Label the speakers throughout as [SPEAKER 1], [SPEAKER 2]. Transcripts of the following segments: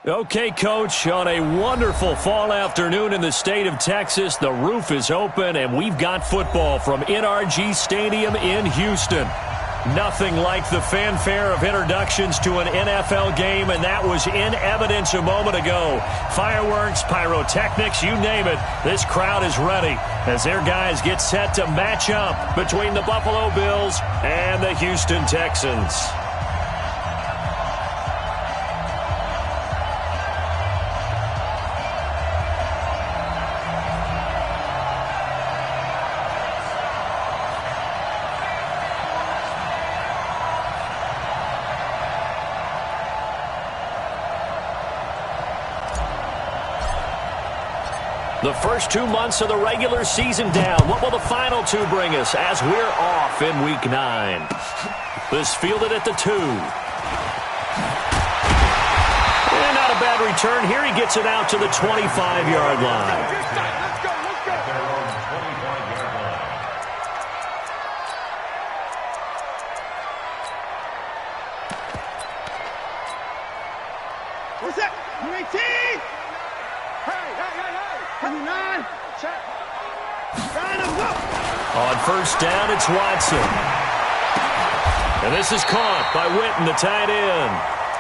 [SPEAKER 1] Okay, Coach, on a wonderful fall afternoon in the state of Texas, the roof is open, and we've got football from NRG Stadium in Houston. Nothing like the fanfare of introductions to an NFL game, and that was in evidence a moment ago. Fireworks, pyrotechnics, you name it, this crowd is ready as their guys get set to match up between the Buffalo Bills and the Houston Texans. The first 2 months of the regular season down. What will the final two bring us as we're off in Week 9? This fielded at the 2. And not a bad return here. He gets it out to the 25-yard line.
[SPEAKER 2] What's that? You 18?
[SPEAKER 1] On first down, it's Watson. And this is caught by Witten, the tight end.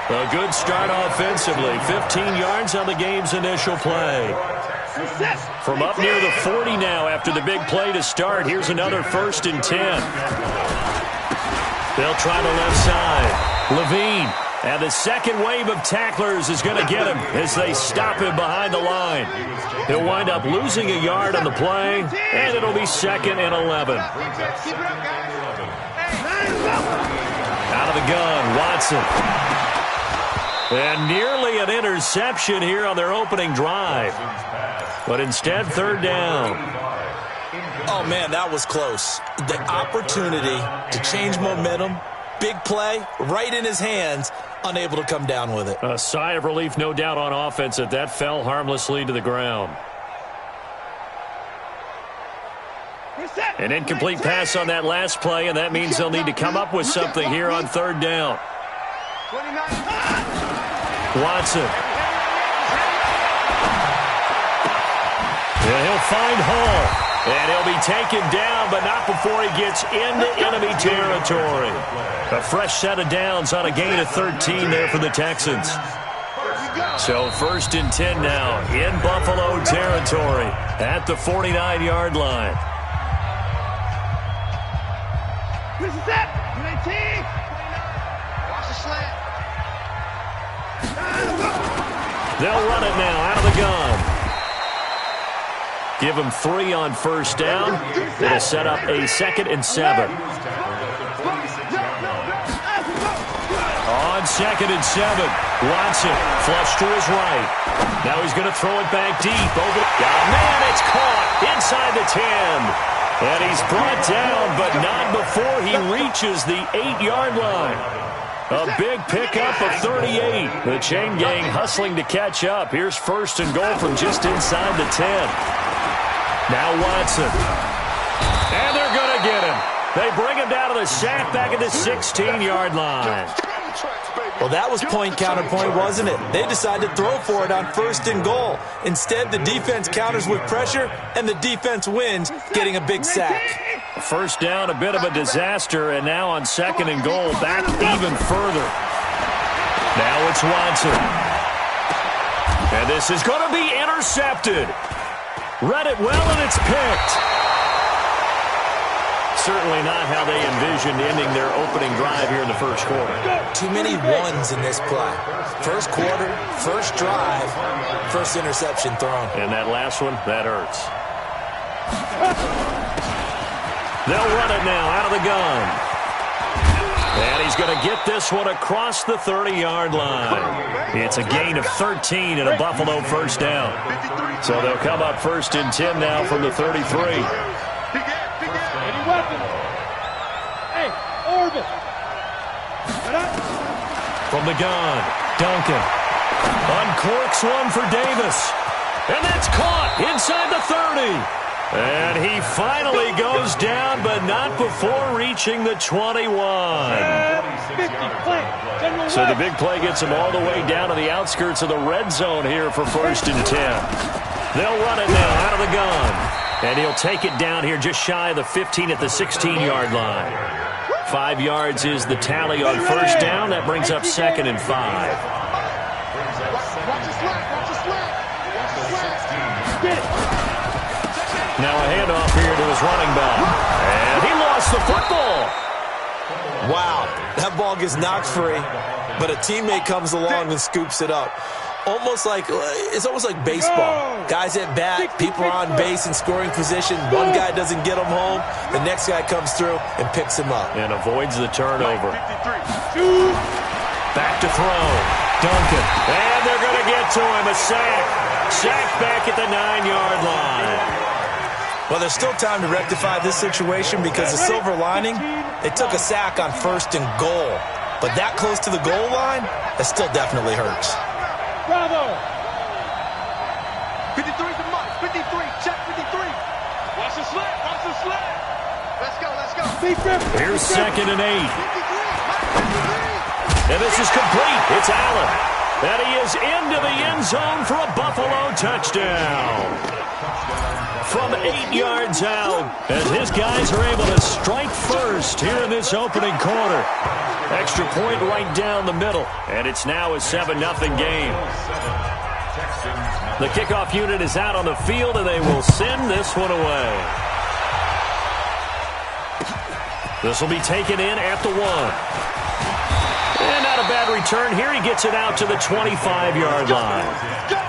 [SPEAKER 1] A good start offensively. 15 yards on the game's initial play. From up near the 40 now after the big play to start. Here's another 1st and 10. They'll try the left side. Levine. And the second wave of tacklers is going to get him as they stop him behind the line. He'll wind up losing a yard on the play, and it'll be 2nd and 11. Out of the gun, Watson. And nearly an interception here on their opening drive. But instead, 3rd down.
[SPEAKER 3] Oh, man, that was close. The opportunity to change momentum, big play, right in his hands, unable to come down with it.
[SPEAKER 1] A sigh of relief, no doubt, on offense that that fell harmlessly to the ground. An incomplete pass on that last play, and that means they'll need to come up with something here on 3rd down. Watson. And he'll find Hall. And he'll be taken down, but not before he gets into enemy territory. A fresh set of downs on a gain of 13 there for the Texans. So 1st and 10 now in Buffalo territory at the 49-yard line.
[SPEAKER 2] This is it. 19. Watch the slant.
[SPEAKER 1] They'll run it now out of the gun. Give him 3 on 1st down. It'll set up a 2nd and 7. On 2nd and 7, Watson flush to his right. Now he's going to throw it back deep. Over. Man, it's caught inside the 10. And he's brought down, but not before he reaches the 8-yard line. A big pickup of 38. The chain gang hustling to catch up. Here's 1st and goal from just inside the 10. Now Watson. And they're going to get him. They bring him down to the sack back at the 16-yard line.
[SPEAKER 3] Well, that was point counterpoint, wasn't it? They decided to throw for it on 1st and goal. Instead, the defense counters with pressure, and the defense wins, getting a big sack.
[SPEAKER 1] 1st down, a bit of a disaster, and now on 2nd and goal, back even further. Now it's Watson. And this is going to be intercepted. Read it well, and it's picked. Certainly not how they envisioned ending their opening drive here in the 1st quarter.
[SPEAKER 3] Too many ones in this play. 1st quarter, 1st drive, 1st interception thrown.
[SPEAKER 1] And that last one, that hurts. They'll run it now out of the gun. And he's going to get this one across the 30-yard line. It's a gain of 13 and a Buffalo 1st down. So they'll come up 1st and 10 now from the 33.
[SPEAKER 2] Hey, Orville.
[SPEAKER 1] From the gun, Duncan. Uncorks one for Davis. And that's caught inside the 30. And he finally goes down, but not before reaching the 21. So the big play gets him all the way down to the outskirts of the red zone here for 1st and 10. They'll run it now out of the gun. And he'll take it down here just shy of the 15 at the 16-yard line. 5 yards is the tally on 1st down. That brings up 2nd and 5. Now a handoff here to his running back. And he lost the football.
[SPEAKER 3] Wow, that ball gets knocked free, but a teammate comes along and scoops it up. It's almost like baseball. Guys at bat, people are on base in scoring position. One guy doesn't get him home. The next guy comes through and picks him up.
[SPEAKER 1] And avoids the turnover. Back to throw. Duncan. And they're going to get to him. A sack. Sack back at the 9-yard line.
[SPEAKER 3] Well, there's still time to rectify this situation because the silver lining, they took a sack on 1st and goal. But that close to the goal line, that still definitely hurts.
[SPEAKER 2] Bravo! 53 to Mike. 53. Check 53. Watch the slant. Watch the slant. Let's go. Let's go.
[SPEAKER 1] Here's 2nd and 8. And this is complete. It's Allen. And he is into the end zone for a Buffalo touchdown. From 8 yards out, as his guys are able to strike first here in this opening quarter. Extra point right down the middle, and it's now a 7-0 game. The kickoff unit is out on the field, and they will send this one away. This will be taken in at the 1. And not a bad return here. He gets it out to the 25-yard line.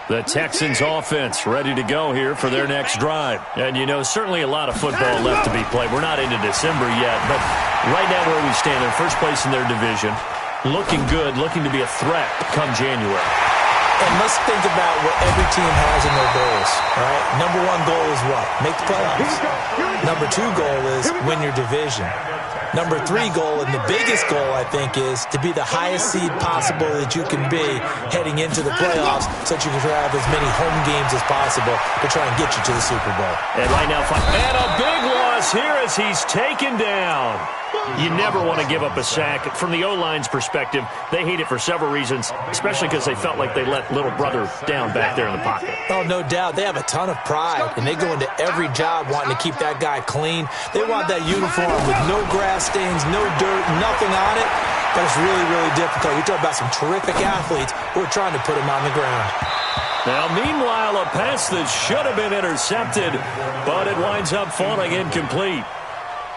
[SPEAKER 1] The Texans offense ready to go here for their next drive. And, you know, certainly a lot of football left to be played. We're not into December yet, but right now where we stand, they're first place in their division. Looking good, looking to be a threat come January.
[SPEAKER 3] And let's think about what every team has in their goals, right? Number 1 goal is what? Make the playoffs. Number 2 goal is win your division. Number 3 goal, and the biggest goal, I think, is to be the highest seed possible that you can be heading into the playoffs so that you can have as many home games as possible to try and get you to the Super Bowl.
[SPEAKER 1] And right now, and a big loss here as he's taken down. You never want to give up a sack. From the O-line's perspective, they hate it for several reasons, especially because they felt like they let little brother down back there in the pocket.
[SPEAKER 3] Oh, no doubt. They have a ton of pride, and they go into every job wanting to keep that guy clean. They want that uniform with no grass stains, no dirt, nothing on it. But it's really, really difficult. You're talking about some terrific athletes who are trying to put him on the ground.
[SPEAKER 1] Now, meanwhile, a pass that should have been intercepted, but it winds up falling incomplete.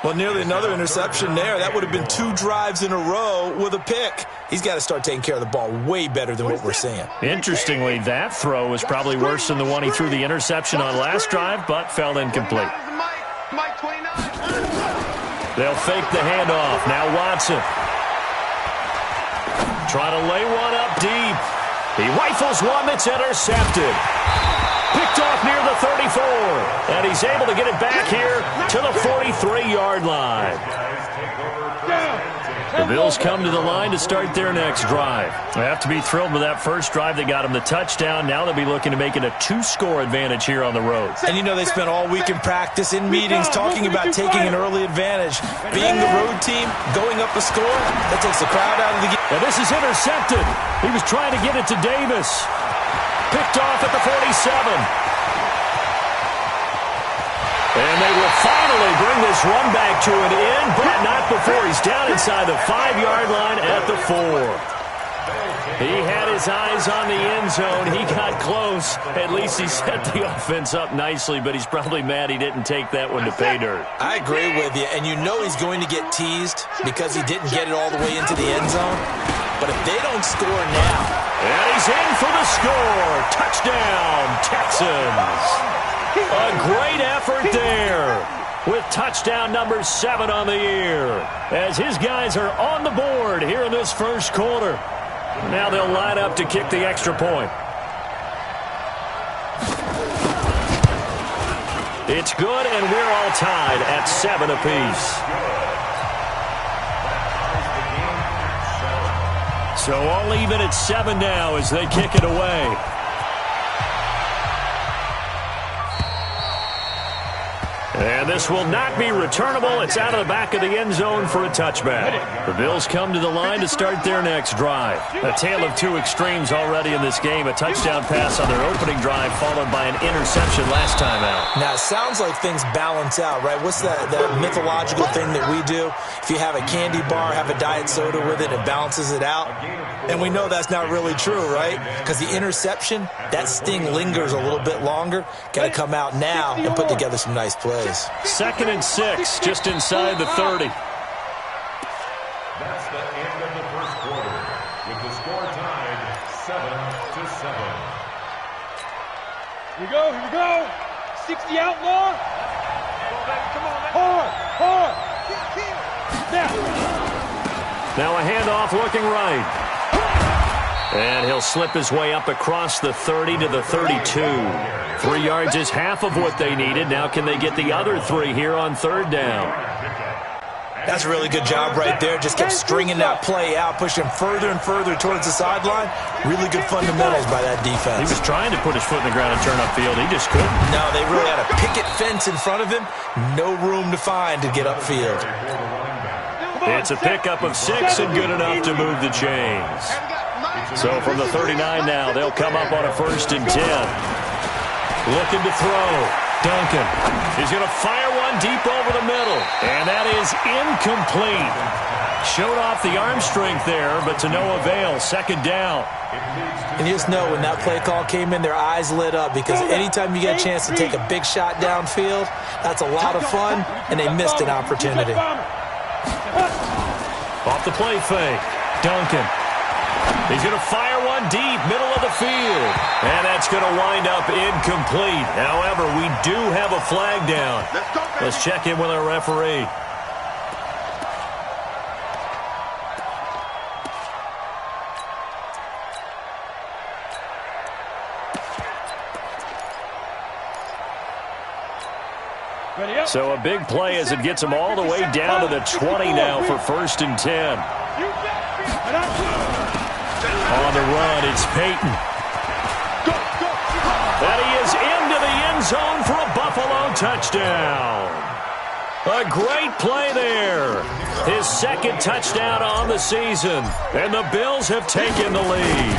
[SPEAKER 3] Well, nearly another interception there. That would have been 2 drives in a row with a pick. He's got to start taking care of the ball way better than what we're seeing.
[SPEAKER 1] Interestingly, that throw was probably worse than the one he threw the interception on last drive, but fell incomplete. They'll fake the handoff. Now Watson. Trying to lay one up deep. He rifles one that's intercepted. Picked off near the 34. And he's able to get it back here to the 43-yard line. The Bills come to the line to start their next drive. They have to be thrilled with that first drive that got them the touchdown. Now they'll be looking to make it a 2-score advantage here on the road.
[SPEAKER 3] And you know they spent all week in practice, in meetings, talking about taking an early advantage. Being the road team, going up a score, that takes the crowd out of the game.
[SPEAKER 1] And this is intercepted. He was trying to get it to Davis. Picked off at the 47. And they will finally bring this run back to an end, but not before he's down inside the 5-yard line at the 4. He had his eyes on the end zone. He got close. At least he set the offense up nicely, but he's probably mad he didn't take that one to pay dirt.
[SPEAKER 3] I agree with you, and you know he's going to get teased because he didn't get it all the way into the end zone. But if they don't score now...
[SPEAKER 1] And he's in for the score. Touchdown, Texans. A great effort there with touchdown number 7 on the year as his guys are on the board here in this first quarter. Now they'll line up to kick the extra point. It's good, and we're all tied at 7 apiece. So all even at 7 now as they kick it away. And this will not be returnable. It's out of the back of the end zone for a touchback. The Bills come to the line to start their next drive. A tale of two extremes already in this game. A touchdown pass on their opening drive followed by an interception last time out.
[SPEAKER 3] Now, it sounds like things balance out, right? What's that mythological thing that we do? If you have a candy bar, have a diet soda with it, it balances it out. And we know that's not really true, right? Because the interception, that sting lingers a little bit longer. Got to come out now and put together some nice plays.
[SPEAKER 1] 2nd and 6, just inside the 30.
[SPEAKER 4] That's the end of the first quarter, with the score tied 7-7.
[SPEAKER 2] Here we go. 60 outlaw. Come on, hard.
[SPEAKER 1] Now a handoff looking right. And he'll slip his way up across the 30 to the 32. 3 yards is half of what they needed. Now can they get the other 3 here on 3rd down?
[SPEAKER 3] That's a really good job right there. Just kept stringing that play out, pushing further and further towards the sideline. Really good fundamentals by that defense.
[SPEAKER 1] He was trying to put his foot in the ground and turn upfield. He just couldn't.
[SPEAKER 3] No, they really had a picket fence in front of him. No room to find to get upfield.
[SPEAKER 1] It's a pickup of 6 and good enough to move the chains. So from the 39 now, they'll come up on a 1st and 10. Looking to throw. Duncan. He's going to fire one deep over the middle. And that is incomplete. Showed off the arm strength there, but to no avail. 2nd down.
[SPEAKER 3] And you just know when that play call came in, their eyes lit up because anytime you get a chance to take a big shot downfield, that's a lot of fun, and they missed an opportunity.
[SPEAKER 1] Off the play fake. Duncan. He's going to fire one deep, middle of the field. And that's going to wind up incomplete. However, we do have a flag down. Let's check in with our referee. So a big play as it gets them all the way down to the 20 now for 1st and 10. On the run, it's Peyton. And he is into the end zone for a Buffalo touchdown. A great play there. His 2nd touchdown on the season. And the Bills have taken the lead.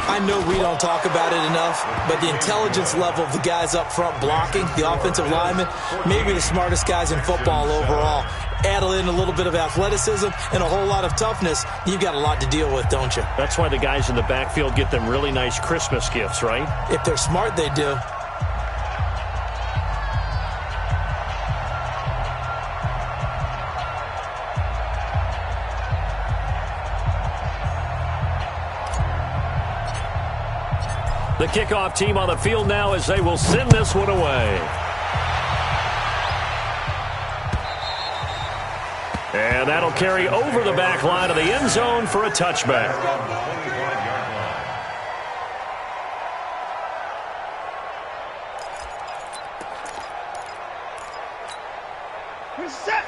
[SPEAKER 3] I know we don't talk about it enough, but the intelligence level of the guys up front blocking, the offensive linemen, maybe the smartest guys in football overall. Add in a little bit of athleticism and a whole lot of toughness, you've got a lot to deal with, don't you?
[SPEAKER 1] That's why the guys in the backfield get them really nice Christmas gifts, right?
[SPEAKER 3] If they're smart, they do.
[SPEAKER 1] The kickoff team on the field now as they will send this one away. And that'll carry over the back line of the end zone for a touchback.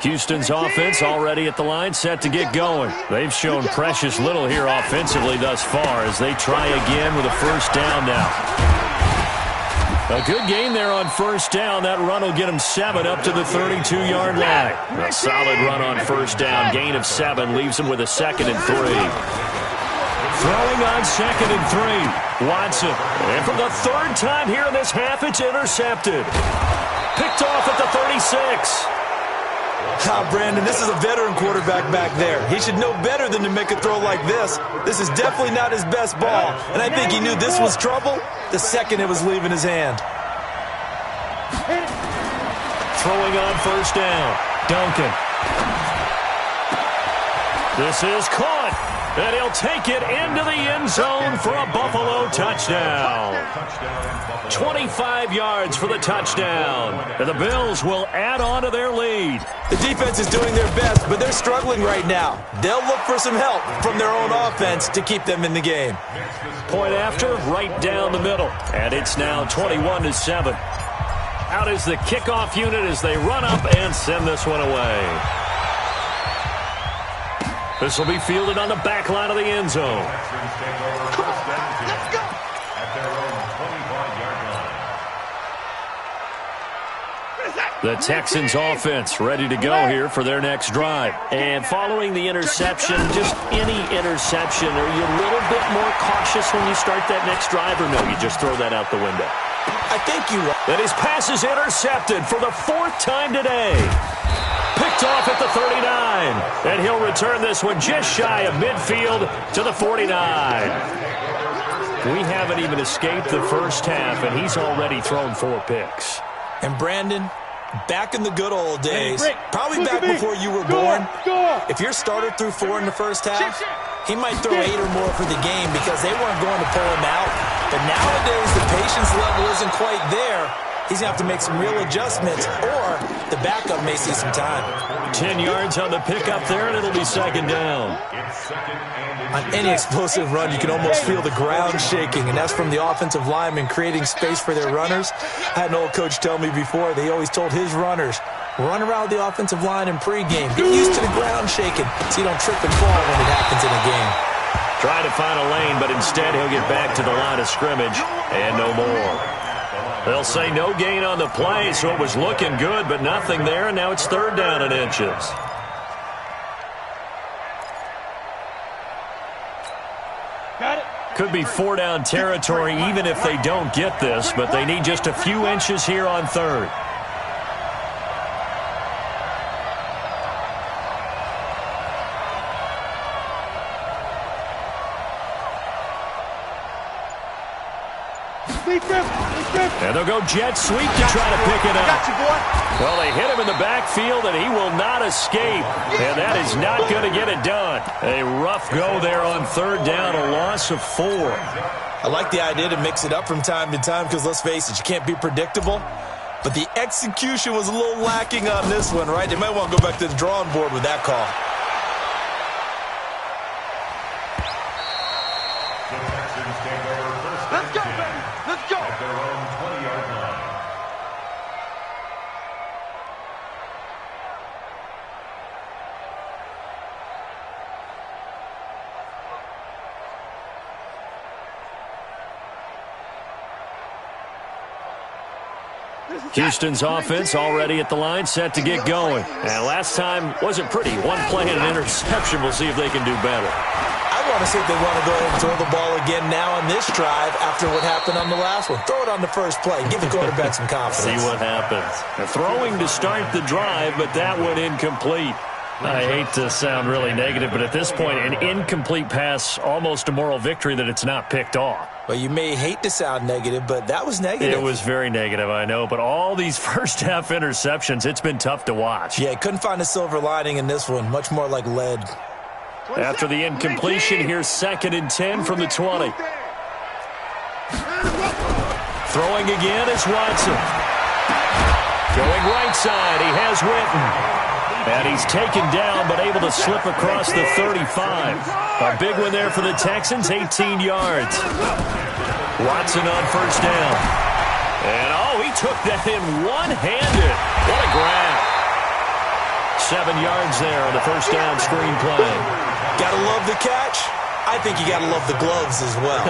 [SPEAKER 1] Houston's offense already at the line, set to get going. They've shown precious little here offensively thus far as they try again with a 1st down now. A good game there on 1st down. That run will get them 7 up to the 32-yard line. A solid run on 1st down. Gain of 7 leaves them with a 2nd and 3. Throwing on 2nd and 3. Watson. And for the 3rd time here in this half, it's intercepted. Picked off at the 36.
[SPEAKER 3] Brandon, this is a veteran quarterback back there. He should know better than to make a throw like this. This is definitely not his best ball, and I think he knew this was trouble the second it was leaving his hand.
[SPEAKER 1] Throwing on 1st down. Duncan. This is caught. And he'll take it into the end zone for a Buffalo touchdown. 25 yards for the touchdown. And the Bills will add on to their lead.
[SPEAKER 3] The defense is doing their best, but they're struggling right now. They'll look for some help from their own offense to keep them in the game.
[SPEAKER 1] Point after, right down the middle. And it's now 21-7. Out is the kickoff unit as they run up and send this one away. This will be fielded on the back line of the end zone.
[SPEAKER 2] Come on, let's go.
[SPEAKER 4] At their own 25-yard line.
[SPEAKER 1] The Texans offense ready to go here for their next drive. And following the interception, just any interception, are you a little bit more cautious when you start that next drive, or no, you just throw that out the window?
[SPEAKER 3] I think you are.
[SPEAKER 1] And his pass is intercepted for the 4th time today. Picked off at the 39. And he'll return this one just shy of midfield to the 49. We haven't even escaped the first half, and he's already thrown 4 picks.
[SPEAKER 3] And Brandon, back in the good old days, probably back before you were born, if your starter threw 4 in the first half, he might throw 8 or more for the game because they weren't going to pull him out. But nowadays, the patience level isn't quite there. He's going to have to make some real adjustments, or the backup may see some time.
[SPEAKER 1] 10 yards on the pickup there, and it'll be 2nd down.
[SPEAKER 3] On any explosive run, you can almost feel the ground shaking, and that's from the offensive linemen creating space for their runners. I had an old coach tell me before, they always told his runners, run around the offensive line in pregame. Get used to the ground shaking so you don't trip and fall when it happens in a game.
[SPEAKER 1] Trying to find a lane, but instead he'll get back to the line of scrimmage and no more. They'll say no gain on the play, so it was looking good, but nothing there, and now it's 3rd down and inches.
[SPEAKER 2] Got it.
[SPEAKER 1] Could be 4-down territory even if they don't get this, but they need just a few inches here on 3rd. And they'll go jet sweep to try to pick it up. Well, they hit him in the backfield, and he will not escape. And that is not going to get it done. A rough go there on 3rd down, a loss of 4.
[SPEAKER 3] I like the idea to mix it up from time to time because, let's face it, you can't be predictable. But the execution was a little lacking on this one, right? They might want to go back to the drawing board with that call.
[SPEAKER 2] Let's go, baby. Let's go.
[SPEAKER 4] At their own 20-yard line.
[SPEAKER 1] Houston's offense already at the line, set to get going. And last time wasn't pretty. 1 play and an interception. We'll see if they can do better.
[SPEAKER 3] I want to see if they want to go ahead and throw the ball again now on this drive after what happened on the last one. Throw it on the first play. Give the quarterback some confidence.
[SPEAKER 1] See what happens. They're throwing to start the drive, but that one incomplete. I hate to sound really negative, but at this point, an incomplete pass, almost a moral victory that it's not picked off.
[SPEAKER 3] Well, you may hate to sound negative, but that was negative.
[SPEAKER 1] It was very negative, I know. But all these first-half interceptions, it's been tough to watch.
[SPEAKER 3] Yeah, couldn't find a silver lining in this one. Much more like lead.
[SPEAKER 1] After the incompletion, here's 2nd and 10 from the 20. Throwing again is Watson. Going right side, he has Witten. And he's taken down, but able to slip across the 35. A big one there for the Texans, 18 yards. Watson on 1st down. And, he took that in one-handed. What a grab. 7 yards there on the 1st down screen play.
[SPEAKER 3] Gotta love the catch. I think you gotta love the gloves as well.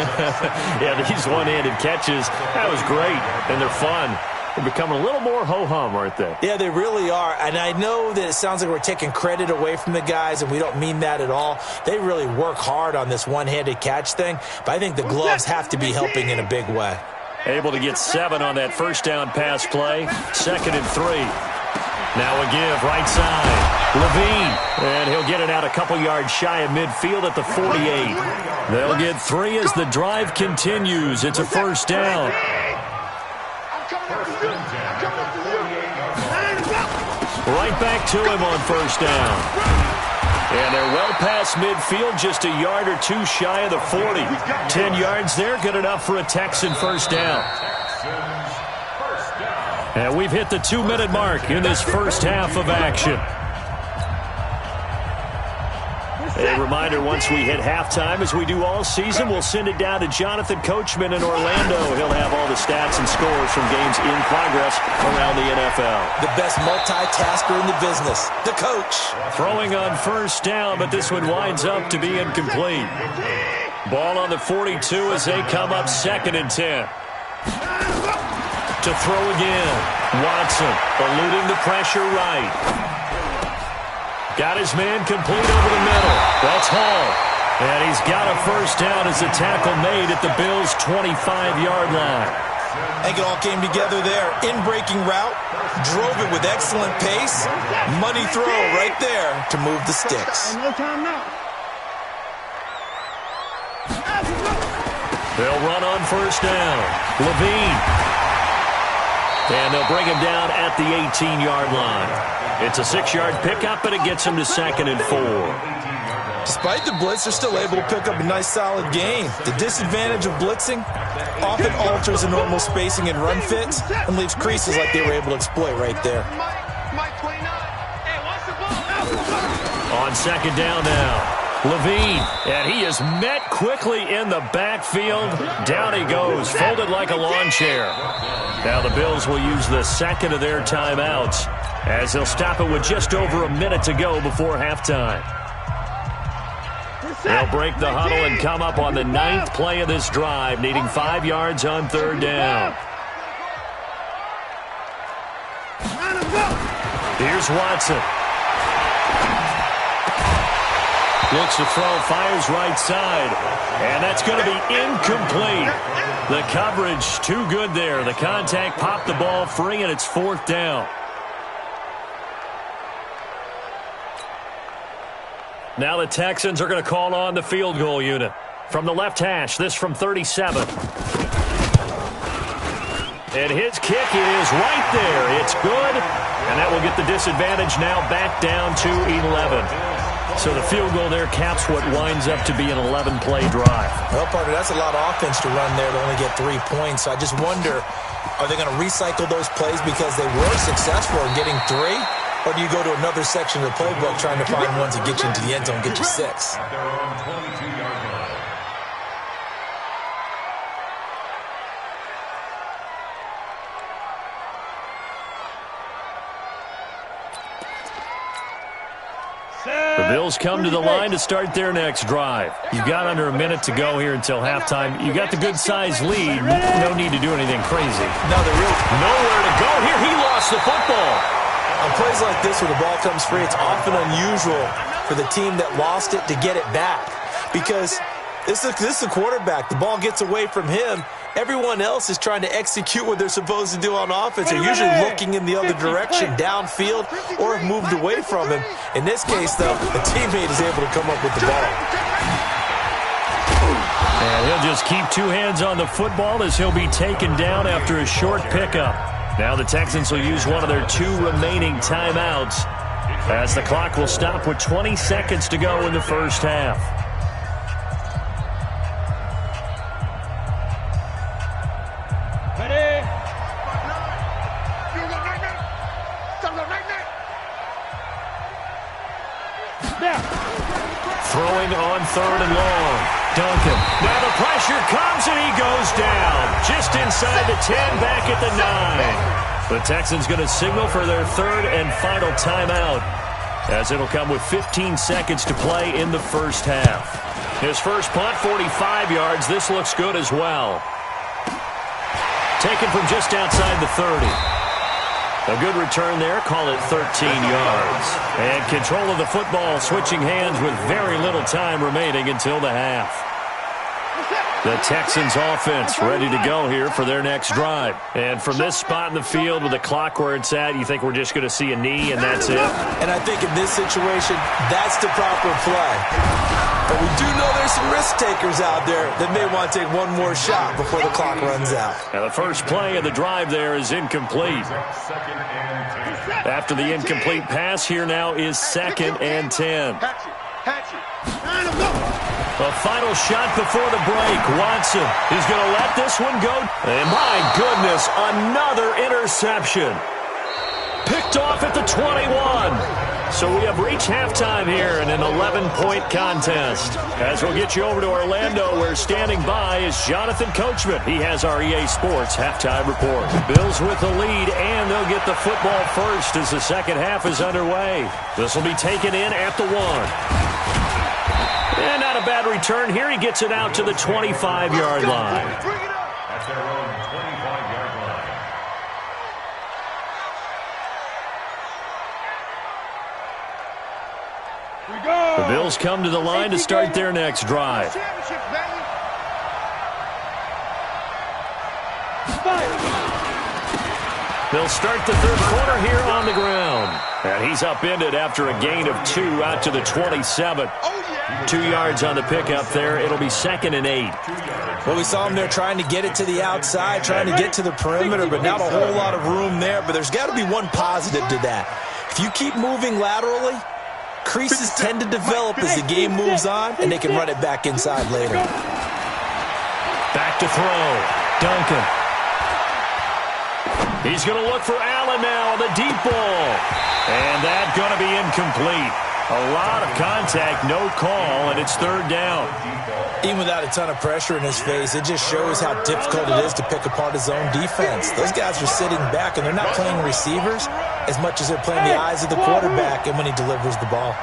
[SPEAKER 1] Yeah, these one-handed catches, that was great, and they're fun. They're becoming a little more ho-hum, aren't they?
[SPEAKER 3] Yeah, they really are. And I know that it sounds like we're taking credit away from the guys, and we don't mean that at all. They really work hard on this one-handed catch thing, but I think the gloves have to be helping in a big way.
[SPEAKER 1] Able to get 7 on that 1st down pass play. 2nd and 3. Now a give, right side. Levine, and he'll get it out a couple yards shy of midfield at the 48. They'll get 3 as the drive continues. It's a 1st down. Right back to him on 1st down. And they're well past midfield, just a yard or two shy of the 40. 10 yards there, good enough for a Texan first down. And we've hit the 2-minute mark in this first half of action. A reminder, once we hit halftime, as we do all season, we'll send it down to Jonathan Coachman in Orlando. He'll have all the stats and scores from games in progress around the NFL.
[SPEAKER 3] The best multitasker in the business, the coach.
[SPEAKER 1] Throwing on first down, but this one winds up to be incomplete. Ball on the 42 as they come up 2nd and 10. To throw again. Watson eluding the pressure right. Got his man complete over the middle. That's Hall. And he's got a first down as the tackle made at the Bills' 25-yard line.
[SPEAKER 3] I think it all came together there. In-breaking route, drove it with excellent pace. Money throw right there to move the sticks.
[SPEAKER 2] No time now.
[SPEAKER 1] They'll run on first down. Levine. And they'll bring him down at the 18-yard line. It's a 6-yard pickup, but it gets him to 2nd and 4.
[SPEAKER 3] Despite the blitz, they're still able to pick up a nice, solid gain. The disadvantage of blitzing often alters the normal spacing and run fits and leaves creases like they were able to exploit right there.
[SPEAKER 1] On 2nd down now. Levine, and he is met quickly in the backfield. Down he goes, folded like a lawn chair. Now the Bills will use the 2nd of their timeouts as they'll stop it with just over a minute to go before halftime. They'll break the huddle and come up on the 9th play of this drive, needing 5 yards on 3rd down. Here's Watson. Looks to throw, fires right side, and that's going to be incomplete. The coverage too good there. The contact popped the ball free, and it's 4th down. Now the Texans are going to call on the field goal unit. From the left hash, this from 37. And his kick is right there. It's good, and that will get the disadvantage now back down to 11. So the field goal there caps what winds up to be an 11-play drive.
[SPEAKER 3] Well, partner, that's a lot of offense to run there to only get 3 points. So I just wonder, are they going to recycle those plays because they were successful in getting 3? Or do you go to another section of the playbook trying to find ones that get you into the end zone, get you 6?
[SPEAKER 1] The Bills come to the line to start their next drive. You've got under a minute to go here until halftime. You've got the good-sized lead. No need to do anything crazy.
[SPEAKER 3] No, there really
[SPEAKER 1] nowhere to go here. He lost the football.
[SPEAKER 3] On plays like this where the ball comes free, it's often unusual for the team that lost it to get it back. Because this is the quarterback. The ball gets away from him. Everyone else is trying to execute what they're supposed to do on offense. They're usually looking in the other direction, downfield, or have moved away from him. In this case, though, the teammate is able to come up with the ball.
[SPEAKER 1] And he'll just keep 2 hands on the football as he'll be taken down after a short pickup. Now the Texans will use one of their 2 remaining timeouts as the clock will stop with 20 seconds to go in the first half. Throwing on 3rd and long. Duncan. Now the pressure comes and he goes down. Just inside the 10, back at the 9. The Texans going to signal for their 3rd and final timeout as it'll come with 15 seconds to play in the first half. His first punt, 45 yards. This looks good as well. Taken from just outside the 30. A good return there, call it 13 yards. And control of the football, switching hands with very little time remaining until the half. The Texans offense ready to go here for their next drive. And from this spot in the field with the clock where it's at, you think we're just going to see a knee and that's it?
[SPEAKER 3] And I think in this situation, that's the proper play. But we do know there's some risk takers out there that may want to take one more shot before the clock runs out.
[SPEAKER 1] Now the first play of the drive there is incomplete. After the incomplete pass, here now is 2nd and 10. The final shot before the break. Watson is going to let this one go. And my goodness, another interception. Picked off at the 21. So we have reached halftime here in an 11-point contest. As we'll get you over to Orlando, where standing by is Jonathan Coachman. He has our EA Sports halftime report. Bills with the lead, and they'll get the football first as the second half is underway. This will be taken in at the 1. And not a bad return here. He gets it out to the 25-yard line.
[SPEAKER 4] That's their own 25-yard line.
[SPEAKER 1] The Bills come to the line to start their next drive. They'll start the third quarter here on the ground. And he's upended after a gain of 2 out to the 27. 2 yards on the pickup there. It'll be 2nd and 8.
[SPEAKER 3] Well, we saw him there trying to get it to the outside, trying to get to the perimeter, but not a whole lot of room there. But there's got to be one positive to that. If you keep moving laterally, creases tend to develop as the game moves on, and they can run it back inside later.
[SPEAKER 1] Back to throw. Duncan. He's going to look for Allen now on the deep ball. And that's going to be incomplete. A lot of contact, no call, and it's 3rd down.
[SPEAKER 3] Even without a ton of pressure in his face, it just shows how difficult it is to pick apart his own defense. Those guys are sitting back, and they're not playing receivers as much as they're playing the eyes of the quarterback and when he delivers the ball.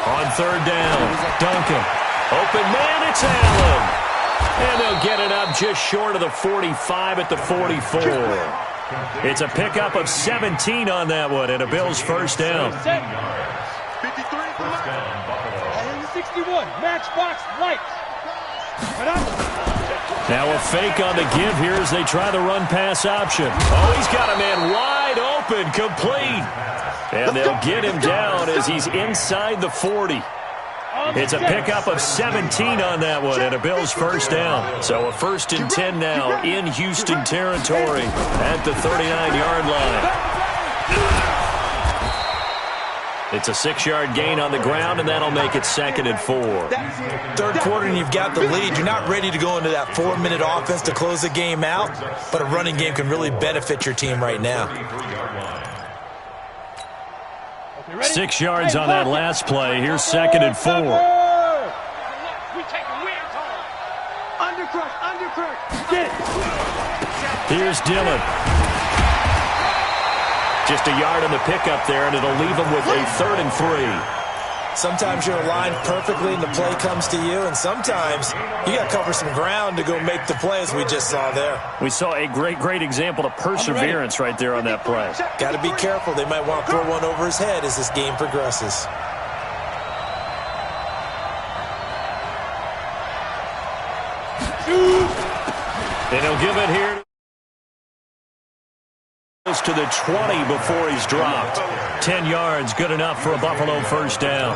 [SPEAKER 1] On 3rd down, Duncan. Open man, it's Allen. And they'll get it up just short of the 45 at the 44. It's a pickup of 17 on that one, and a Bills first down.
[SPEAKER 2] 53 61, matchbox lights.
[SPEAKER 1] Now a fake on the give here as they try the run-pass option. Oh, he's got a man wide open, complete. And they'll get him down as he's inside the 40. It's a pickup of 17 on that one, and a Bills first down. So a 1st and 10 now in Houston territory at the 39-yard line. It's a 6-yard gain on the ground, and that'll make it 2nd and 4.
[SPEAKER 3] 3rd quarter, and you've got the lead. You're not ready to go into that 4-minute offense to close the game out, but a running game can really benefit your team right now.
[SPEAKER 1] 6 yards on that last play. Here's 2nd and 4. Here's Dillon. Just a yard on the pickup there, and it'll leave him with a 3rd and 3.
[SPEAKER 3] Sometimes you're aligned perfectly and the play comes to you, and sometimes you got to cover some ground to go make the play, as we just saw there.
[SPEAKER 1] We saw a great example of perseverance right there on that play.
[SPEAKER 3] Got to be careful. They might want to throw one over his head as this game progresses.
[SPEAKER 1] And he'll give it here to the 20 before he's dropped. 10 yards, good enough for a Buffalo first down.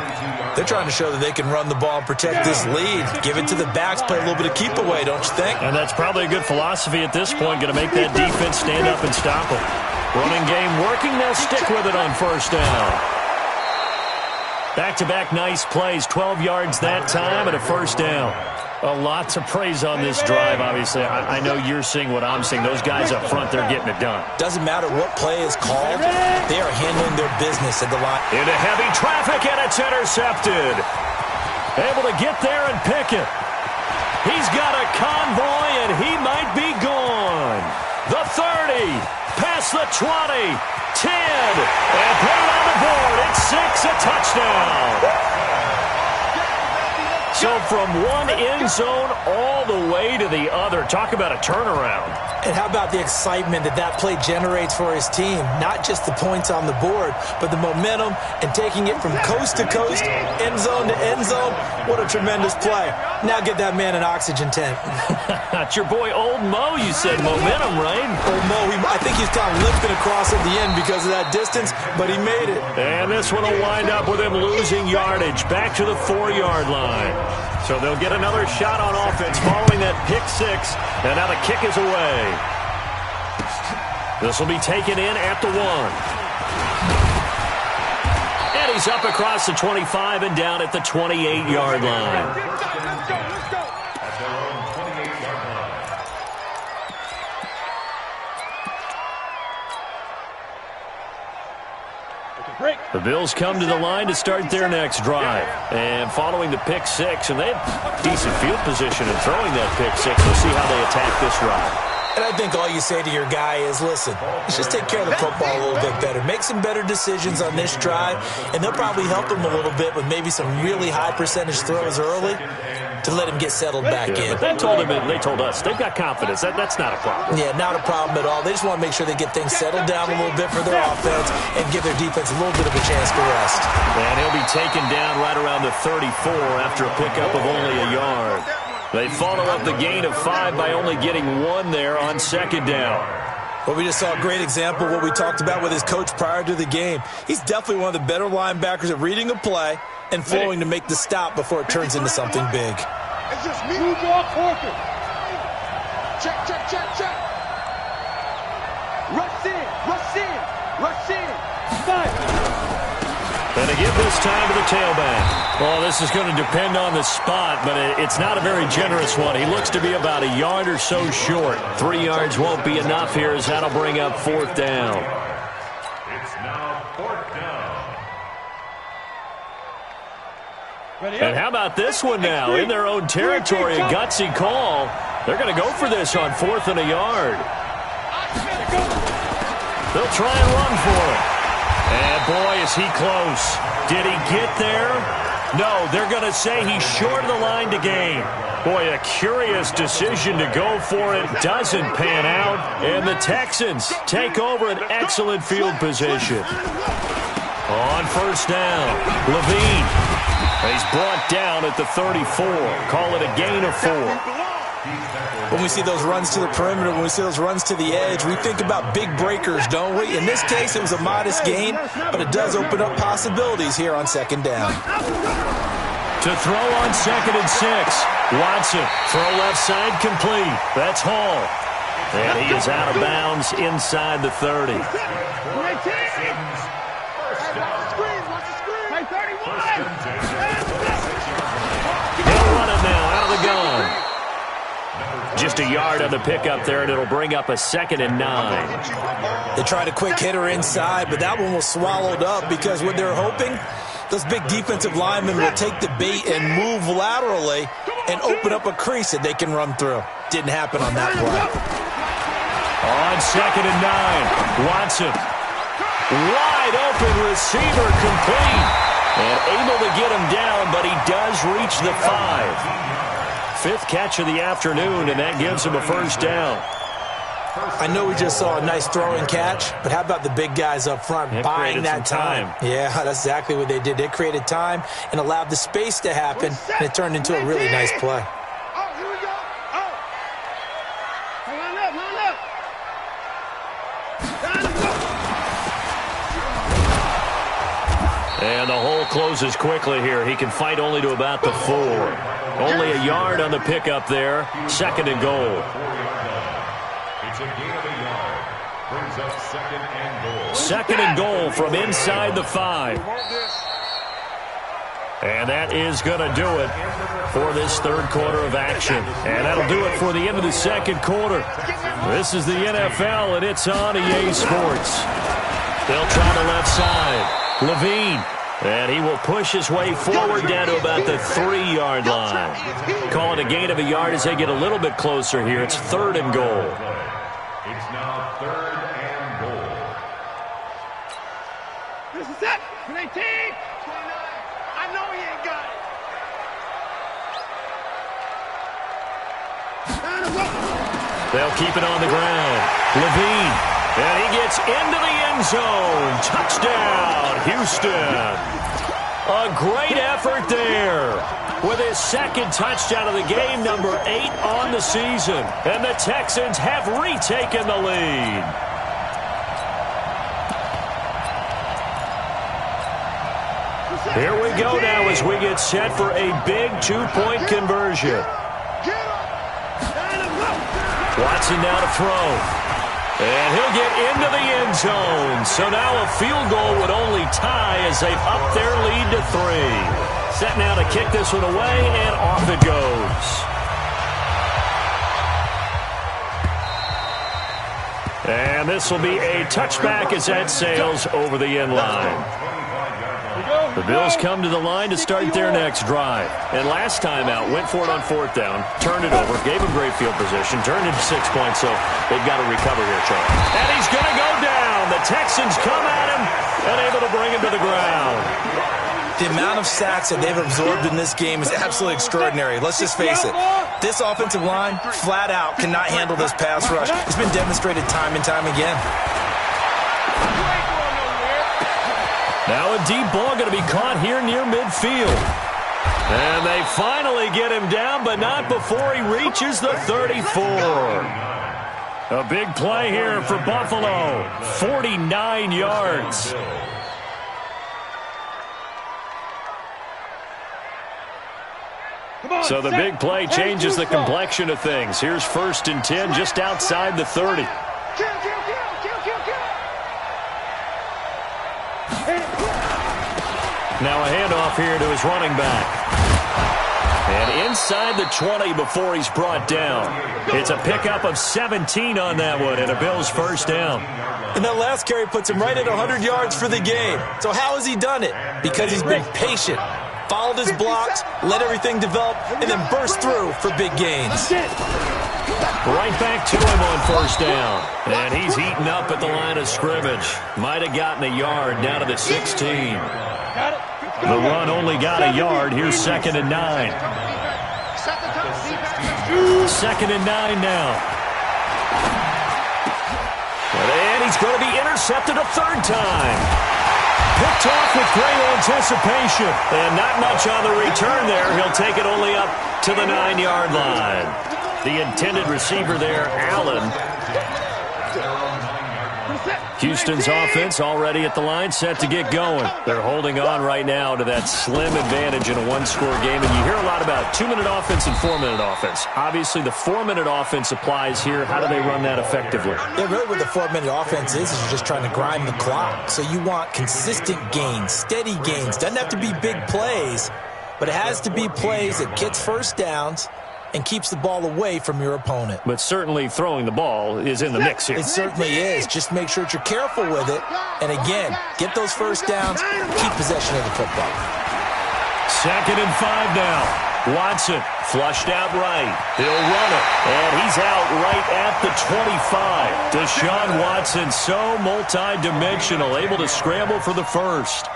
[SPEAKER 3] They're trying to show that they can run the ball and protect this lead. Give it to the backs, play a little bit of keep away, don't you think?
[SPEAKER 1] And that's probably a good philosophy at this point, going to make that defense stand up and stop them. Running game working, they'll stick with it on first down. Back-to-back nice plays, 12 yards that time and a first down. A lot to praise on this drive, obviously. I know you're seeing what I'm seeing. Those guys up front, they're getting it done.
[SPEAKER 3] Doesn't matter what play is called. They are handling their business at the line.
[SPEAKER 1] Into heavy traffic, and it's intercepted. Able to get there and pick it. He's got a convoy, and he might be gone. The 30, past the 20, 10, and put it on the board. It's 6, a touchdown. So from one end zone all the way to the other. Talk about a turnaround.
[SPEAKER 3] And how about the excitement that play generates for his team? Not just the points on the board, but the momentum and taking it from coast to coast, end zone to end zone. What a tremendous play. Now get that man an oxygen tank.
[SPEAKER 1] It's your boy Old Mo, you said. Momentum, right?
[SPEAKER 3] Old Mo, I think he's kind of limping across at the end because of that distance, but he made it.
[SPEAKER 1] And this one will wind up with him losing yardage back to the 4-yard line. So they'll get another shot on offense following that pick 6, and now the kick is away. This will be taken in at the 1. And he's up across the 25 and down at the 28-yard line.
[SPEAKER 2] Let's go.
[SPEAKER 4] At their own 28-yard line.
[SPEAKER 1] The Bills come to the line to start their next drive. And following the pick six, and they have decent field position in throwing that pick six. We'll see how they attack this drive.
[SPEAKER 3] And I think all you say to your guy is, listen, let's just take care of the football a little bit better. Make some better decisions on this drive, and they'll probably help him a little bit with maybe some really high percentage throws early to let him get settled back in.
[SPEAKER 1] But they told us they've got confidence. That's not a problem.
[SPEAKER 3] Yeah, not a problem at all. They just want to make sure they get things settled down a little bit for their offense and give their defense a little bit of a chance to rest.
[SPEAKER 1] And he'll be taken down right around the 34 after a pickup of only a yard. They follow up the gain of 5 by only getting 1 there on second down.
[SPEAKER 3] Well, we just saw a great example of what we talked about with his coach prior to the game. He's definitely one of the better linebackers at reading a play and flowing to make the stop before it turns into something big.
[SPEAKER 2] It's just me. Move off, Parker. Check. Rush in. Fight.
[SPEAKER 1] And they give this time to the tailback. Well, this is going to depend on the spot, but it's not a very generous one. He looks to be about a yard or so short. 3 yards won't be enough here as that'll bring up 4th down.
[SPEAKER 4] It's now 4th down.
[SPEAKER 1] And how about this one now? In their own territory, a gutsy call. They're going to go for this on 4th and a yard. They'll try and run for it. And, boy, is he close. Did he get there? No, they're going to say he's short of the line to gain. Boy, a curious decision to go for it. Doesn't pan out. And the Texans take over an excellent field position. On 1st down, Levine. He's brought down at the 34. Call it a gain of 4.
[SPEAKER 3] When we see those runs to the perimeter, when we see those runs to the edge, we think about big breakers, don't we? In this case, it was a modest gain, but it does open up possibilities here on 2nd down.
[SPEAKER 1] To throw on 2nd and 6. Watson, throw left side complete. That's Hall. And he is out of bounds inside the 30. He'll run it now out of the gun. Just a yard on the pickup there, and it'll bring up a 2nd and 9.
[SPEAKER 3] They tried a quick hitter inside, but that one was swallowed up because what they're hoping, those big defensive linemen will take the bait and move laterally and open up a crease that they can run through. Didn't happen on that play.
[SPEAKER 1] On 2nd and 9, Watson. Wide open receiver complete. And able to get him down, but he does reach the 5. 5th catch of the afternoon, and that gives him a 1st down.
[SPEAKER 3] I know we just saw a nice throwing catch, but how about the big guys up front buying that time? Yeah, that's exactly what they did. They created time and allowed the space to happen, and it turned into a really nice play.
[SPEAKER 2] Oh, here we go. Oh. Line up.
[SPEAKER 1] And the hole closes quickly here. He can fight only to about the 4. Only a yard on the pickup there. 2nd and goal.
[SPEAKER 4] It's a gain of a yard. Brings up 2nd and goal.
[SPEAKER 1] 2nd and goal from inside the 5. And that is going to do it for this 3rd quarter of action. And that'll do it for the end of the 2nd quarter. This is the NFL, and it's on EA Sports. They'll try the left side. Levine. And he will push his way forward down to about the 3-yard line. Call it a gain of a yard as they get a little bit closer here. It's 3rd and goal.
[SPEAKER 4] It's now 3rd and goal.
[SPEAKER 2] This is it. 18. 29. I know he ain't got it.
[SPEAKER 1] They'll keep it on the ground. Levine. And he gets into the end zone. Touchdown, Houston. A great effort there. With his 2nd touchdown of the game, number 8 on the season. And the Texans have retaken the lead. Here we go now as we get set for a big 2-point conversion. Watson now to throw. And he'll get into the end zone. So now a field goal would only tie as they've upped their lead to 3. Set now to kick this one away, and off it goes. And this will be a touchback as that sails over the end line. The Bills come to the line to start their next drive. And last time out, went for it on 4th down, turned it over, gave him great field position, turned into 6 points, so they've got to recover here, Charles. And he's going to go down. The Texans come at him and able to bring him to the ground.
[SPEAKER 3] The amount of sacks that they've absorbed in this game is absolutely extraordinary. Let's just face it. This offensive line, flat out, cannot handle this pass rush. It's been demonstrated time and time again.
[SPEAKER 1] Now a deep ball going to be caught here near midfield. And they finally get him down, but not before he reaches the 34. A big play here for Buffalo. 49 yards. So the big play changes the complexion of things. Here's 1st and 10 just outside the 30. Now a handoff here to his running back. And inside the 20 before he's brought down. It's a pickup of 17 on that one and a Bills first down.
[SPEAKER 3] And that last carry puts him right at 100 yards for the game. So how has he done it? Because he's been patient, followed his blocks, let everything develop, and then burst through for big gains.
[SPEAKER 1] Right back to him on 1st down. And he's eaten up at the line of scrimmage. Might have gotten a yard down to the 16. The run only got a yard. Here's 2nd and 9. 2nd and 9 now. And he's going to be intercepted a 3rd time. Picked off with great anticipation. And not much on the return there. He'll take it only up to the 9-yard line. The intended receiver there, Allen. Houston's offense already at the line, set to get going. They're holding on right now to that slim advantage in a one-score game. And you hear a lot about 2-minute offense and 4-minute offense. Obviously, the 4-minute offense applies here. How do they run that effectively?
[SPEAKER 3] Yeah, really what the 4-minute offense is you're just trying to grind the clock. So you want consistent gains, steady gains. Doesn't have to be big plays, but it has to be plays that gets first downs and keeps the ball away from your opponent.
[SPEAKER 1] But certainly throwing the ball is in the mix here.
[SPEAKER 3] It certainly is. Just make sure that you're careful with it. And again, get those first downs, keep possession of the football.
[SPEAKER 1] 2nd and 5 now. Watson flushed out right. He'll run it. And he's out right at the 25. Deshaun Watson, so multi-dimensional, able to scramble for the first.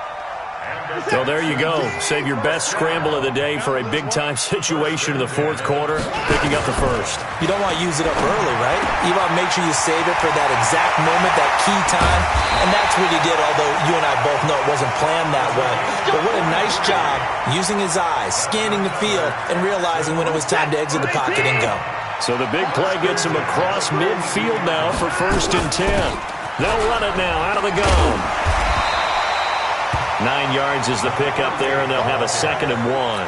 [SPEAKER 1] So there you go. Save your best scramble of the day for a big-time situation in the 4th quarter, picking up the first.
[SPEAKER 3] You don't want to use it up early, right? You want to make sure you save it for that exact moment, that key time. And that's what he did, although you and I both know it wasn't planned that way. But what a nice job using his eyes, scanning the field, and realizing when it was time to exit the pocket and go.
[SPEAKER 1] So the big play gets him across midfield now for 1st and 10. They'll run it now out of the gun. 9 yards is the pickup there, and they'll have a 2nd and 1.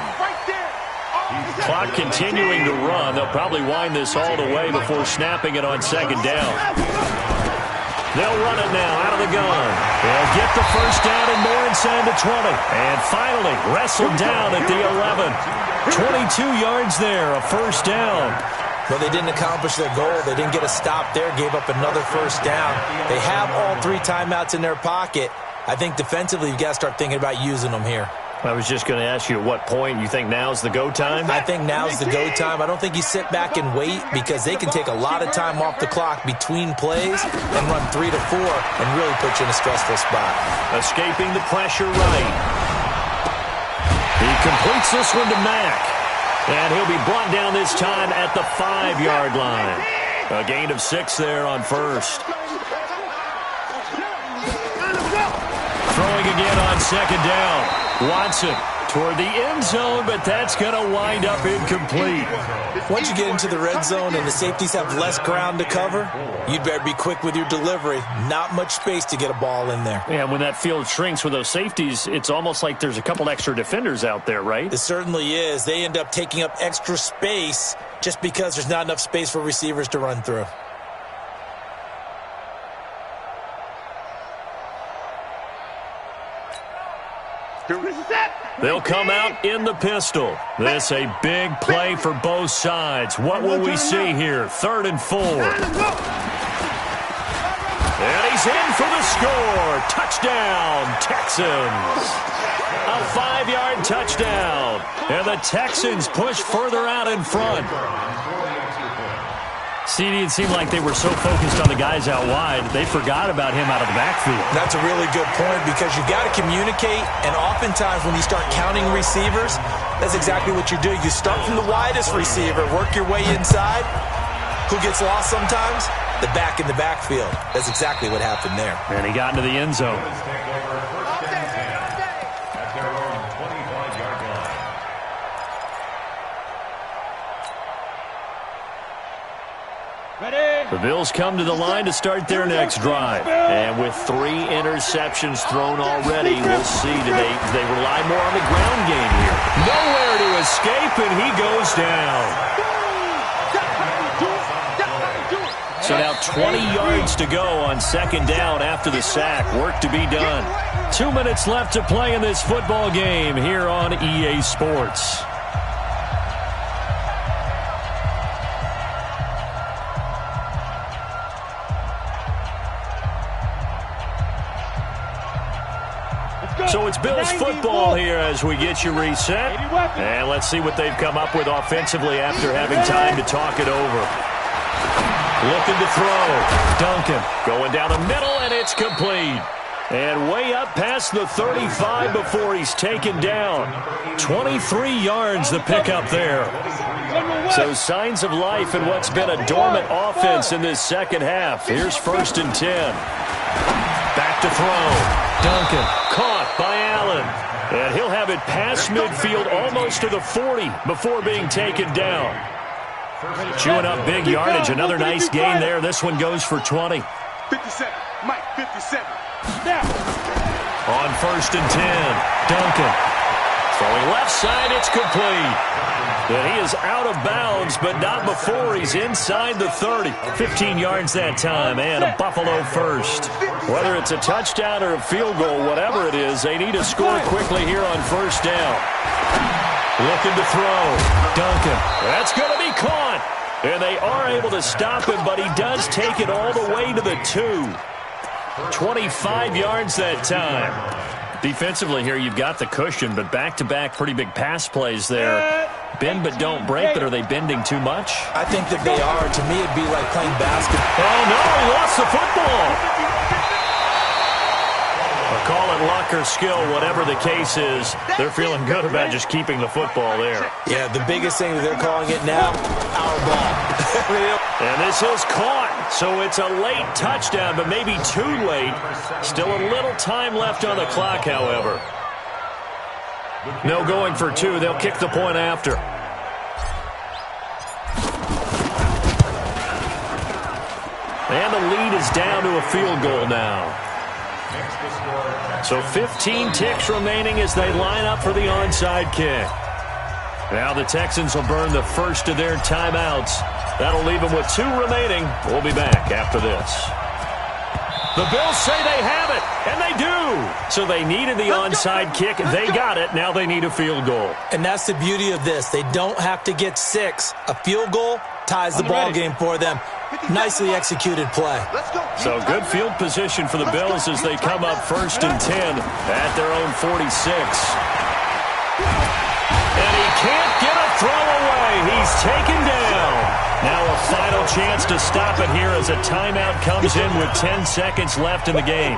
[SPEAKER 1] Clock continuing to run. They'll probably wind this all the way before snapping it on 2nd down. They'll run it now out of the gun. They'll get the first down and more inside the 20. And finally wrestled down at the 11. 22 yards there, a first down.
[SPEAKER 3] Well, they didn't accomplish their goal. They didn't get a stop there, gave up another first down. They have all 3 timeouts in their pocket. I think defensively you've got to start thinking about using them here.
[SPEAKER 1] I was just going to ask you at what point you think now's the go time?
[SPEAKER 3] I think now's the go time. I don't think you sit back and wait because they can take a lot of time off the clock between plays and run 3 to 4 and really put you in a stressful spot.
[SPEAKER 1] Escaping the pressure right. He completes this one to Mack. And he'll be brought down this time at the 5-yard line. A gain of 6 there on first. Throwing again on 2nd down. Watson toward the end zone, but that's going to wind up incomplete.
[SPEAKER 3] Once you get into the red zone and the safeties have less ground to cover, you'd better be quick with your delivery. Not much space to get a ball in there.
[SPEAKER 1] Yeah, when that field shrinks with those safeties, it's almost like there's a couple extra defenders out there, right?
[SPEAKER 3] It certainly is. They end up taking up extra space just because there's not enough space for receivers to run through.
[SPEAKER 1] They'll come out in the pistol. This a big play for both sides. What will we see here? 3rd and 4. And he's in for the score. Touchdown, Texans. A 5-yard touchdown. And the Texans push further out in front. CD, it seemed like they were so focused on the guys out wide, they forgot about him out of the backfield.
[SPEAKER 3] That's a really good point because you've got to communicate, and oftentimes when you start counting receivers, that's exactly what you do. You start from the widest receiver, work your way inside. Who gets lost sometimes? The back in the backfield. That's exactly what happened there.
[SPEAKER 1] And he got into the end zone. The Bills come to the line to start their next drive. And with 3 interceptions thrown already, we'll see today they rely more on the ground game here. Nowhere to escape, and he goes down. So now 20 yards to go on 2nd down after the sack. Work to be done. 2 minutes left to play in this football game here on EA Sports. So it's Bills football here as we get you reset. And let's see what they've come up with offensively after having time to talk it over. Looking to throw. Duncan going down the middle, and it's complete. And way up past the 35 before he's taken down. 23 yards the pickup there. So signs of life in what's been a dormant offense in this second half. Here's 1st and 10. Back to throw. Duncan caught by Allen. And he'll have it past midfield almost to the 40 before being taken down. Chewing up big yardage. Another nice gain there. This one goes for 20.
[SPEAKER 2] 57. Mike, 57.
[SPEAKER 1] On 1st and 10. Duncan. Throwing left side. It's complete. And he is out of bounds, but not before he's inside the 30. 15 yards that time, and a Buffalo first. Whether it's a touchdown or a field goal, whatever it is, they need to score quickly here on 1st down. Looking to throw. Duncan. That's going to be caught. And they are able to stop him, but he does take it all the way to the 2. 25 yards that time. Defensively here, you've got the cushion, but back-to-back pretty big pass plays there. Bend but don't break, but are they bending too much?
[SPEAKER 3] I think that they are. To me, it'd be like playing basketball.
[SPEAKER 1] Oh, no, he lost the football. Call it luck or skill, whatever the case is. They're feeling good about just keeping the football there.
[SPEAKER 3] Yeah, the biggest thing that they're calling it now, our ball.
[SPEAKER 1] And this is caught, so it's a late touchdown, but maybe too late. Still a little time left on the clock, however. No going for 2. They'll kick the point after. And the lead is down to a field goal now. So 15 ticks remaining as they line up for the onside kick. Now the Texans will burn the first of their timeouts. That'll leave them with 2 remaining. We'll be back after this. The Bills say they have it, and they do. So they needed the onside kick. They got it. Now they need a field goal.
[SPEAKER 3] And that's the beauty of this. They don't have to get 6. A field goal ties the ball game for them. Nicely executed play.
[SPEAKER 1] So good field position for the Bills as they come up 1st and 10 at their own 46. And he can't get a throw away. He's taken down. Now a final chance to stop it here as a timeout comes in with 10 seconds left in the game.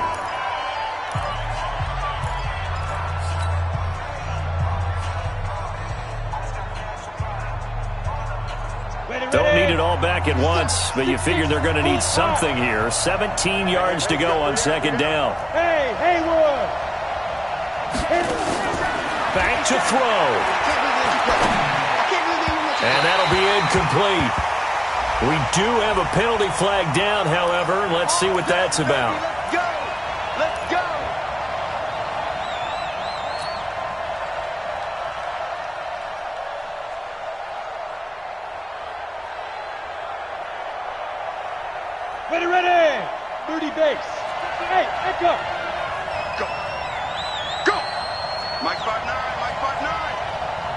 [SPEAKER 1] Don't need it all back at once, but you figure they're going to need something here. 17 yards to go on 2nd down.
[SPEAKER 2] Hey, Haywood!
[SPEAKER 1] Back to throw. And that'll be incomplete. We do have a penalty flag down, however. Let's see what that's about.
[SPEAKER 2] Let's go! Let's go! Ready! 30 base. Hey, let's go! Go! Go! Mike 5'9", Mike 5'9".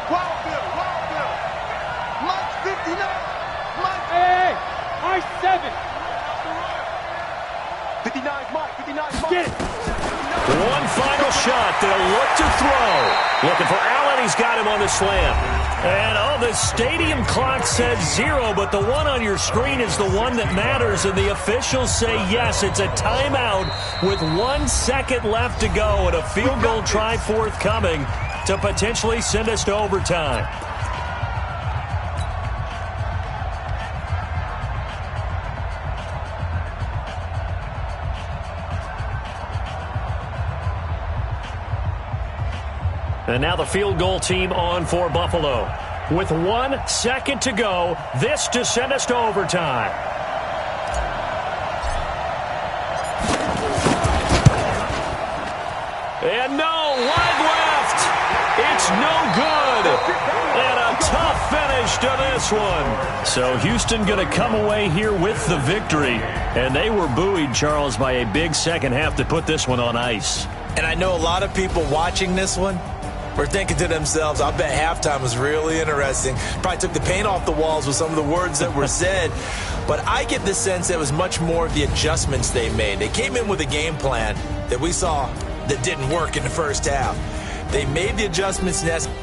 [SPEAKER 2] Wild Bill, Wild Bill. Mike 59. Mike.
[SPEAKER 5] Hey, Mike 7.
[SPEAKER 2] 59's Mike, 59's Mike.
[SPEAKER 5] Get it.
[SPEAKER 1] One final shot. They'll look to throw. Looking for Allen. He's got him on the slam. And, the stadium clock says 0, but the one on your screen is the one that matters, and the officials say yes, it's a timeout with 1 second left to go and a field goal try forthcoming to potentially send us to overtime. And now the field goal team on for Buffalo. With 1 second to go, this to send us to overtime. And no, wide left. It's no good. And a tough finish to this one. So Houston going to come away here with the victory. And they were buoyed, Charles, by a big second half to put this one on ice.
[SPEAKER 3] And I know a lot of people watching this one were thinking to themselves, I bet halftime was really interesting. Probably took the paint off the walls with some of the words that were said. But I get the sense that it was much more of the adjustments they made. They came in with a game plan that we saw that didn't work in the first half. They made the adjustments necessary.